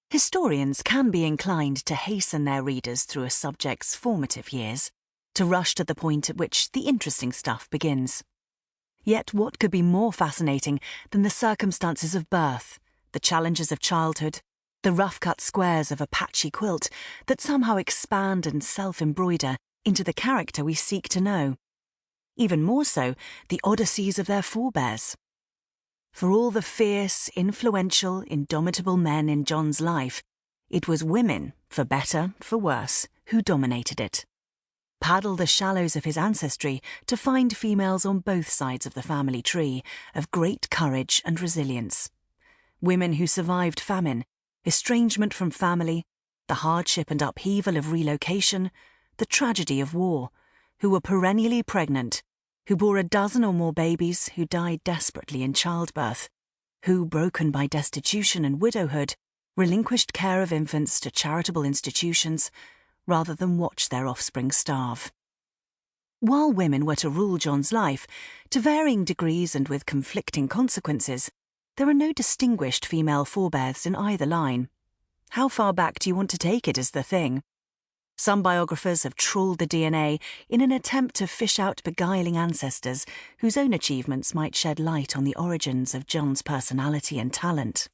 Historians can be inclined to hasten their readers through a subject's formative years, to rush to the point at which the interesting stuff begins. Yet what could be more fascinating than the circumstances of birth, the challenges of childhood, the rough-cut squares of a patchy quilt that somehow expand and self-embroider into the character we seek to know? Even more so, the odysseys of their forebears. For all the fierce, influential, indomitable men in John's life, it was women, for better, for worse, who dominated it. Paddle the shallows of his ancestry to find females on both sides of the family tree of great courage and resilience. Women who survived famine, estrangement from family, the hardship and upheaval of relocation, the tragedy of war, who were perennially pregnant, who bore a dozen or more babies, who died desperately in childbirth, who, broken by destitution and widowhood, relinquished care of infants to charitable institutions rather than watch their offspring starve. While women were to rule John's life, to varying degrees and with conflicting consequences, there are no distinguished female forebears in either line. How far back do you want to take it is the thing. Some biographers have trawled the DNA in an attempt to fish out beguiling ancestors whose own achievements might shed light on the origins of John's personality and talent.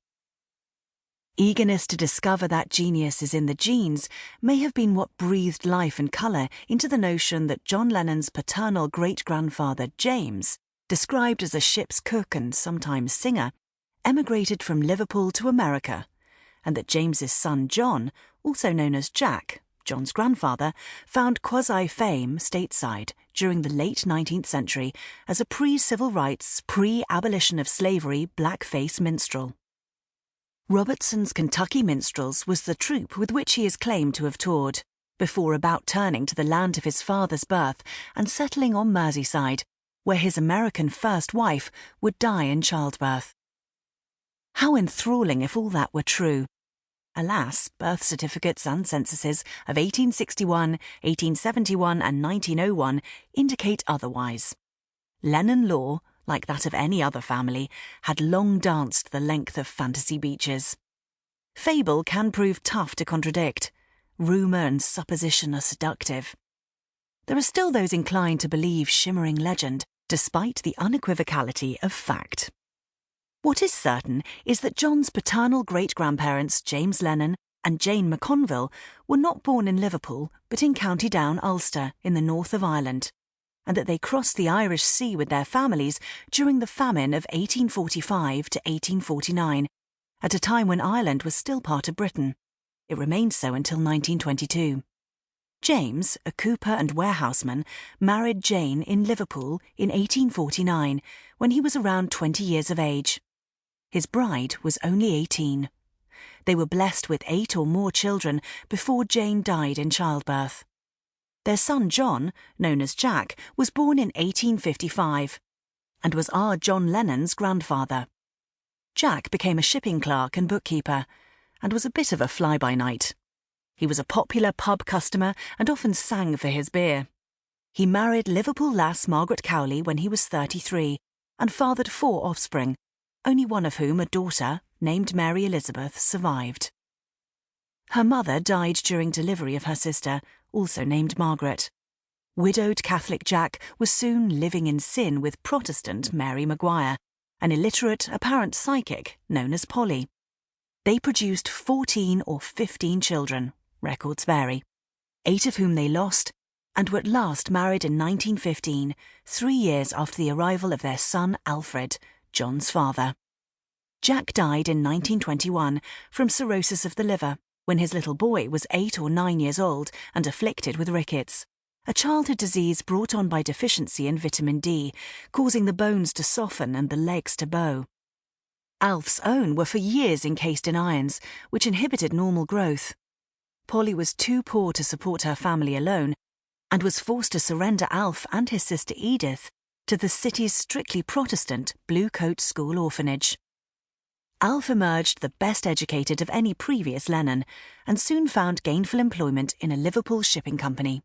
Eagerness to discover that genius is in the genes may have been what breathed life and colour into the notion that John Lennon's paternal great-grandfather James, described as a ship's cook and sometimes singer, emigrated from Liverpool to America, and that James's son John, also known as Jack, John's grandfather, found quasi-fame stateside during the late 19th century as a pre-civil rights, pre-abolition of slavery blackface minstrel. Robertson's Kentucky Minstrels was the troupe with which he is claimed to have toured, before about turning to the land of his father's birth and settling on Merseyside, where his American first wife would die in childbirth. How enthralling if all that were true. Alas, birth certificates and censuses of 1861, 1871 and 1901 indicate otherwise. Lennon law, like that of any other family, had long danced the length of fantasy beaches. Fable can prove tough to contradict. Rumour and supposition are seductive. There are still those inclined to believe shimmering legend, despite the unequivocality of fact. What is certain is that John's paternal great-grandparents James Lennon and Jane McConville were not born in Liverpool but in County Down, Ulster, in the north of Ireland, and that they crossed the Irish Sea with their families during the famine of 1845 to 1849, at a time when Ireland was still part of Britain. It remained so until 1922. James, a cooper and warehouseman, married Jane in Liverpool in 1849, when he was around 20 years of age. His bride was only 18. They were blessed with 8 or more children before Jane died in childbirth. Their son John, known as Jack, was born in 1855 and was our John Lennon's grandfather. Jack became a shipping clerk and bookkeeper and was a bit of a fly-by-night. He was a popular pub customer and often sang for his beer. He married Liverpool lass Margaret Cowley when he was 33 and fathered 4 offspring, only one of whom, a daughter, named Mary Elizabeth, survived. Her mother died during delivery of her sister, also named Margaret. Widowed Catholic Jack was soon living in sin with Protestant Mary Maguire, an illiterate, apparent psychic known as Polly. They produced 14 or 15 children, records vary, 8 of whom they lost, and were at last married in 1915, 3 years after the arrival of their son Alfred, John's father. Jack died in 1921 from cirrhosis of the liver when his little boy was 8 or 9 years old and afflicted with rickets, a childhood disease brought on by deficiency in vitamin D, causing the bones to soften and the legs to bow. Alf's own were for years encased in irons, which inhibited normal growth. Polly was too poor to support her family alone and was forced to surrender Alf and his sister Edith to the city's strictly Protestant Blue Coat School orphanage. Alf emerged the best educated of any previous Lennon and soon found gainful employment in a Liverpool shipping company.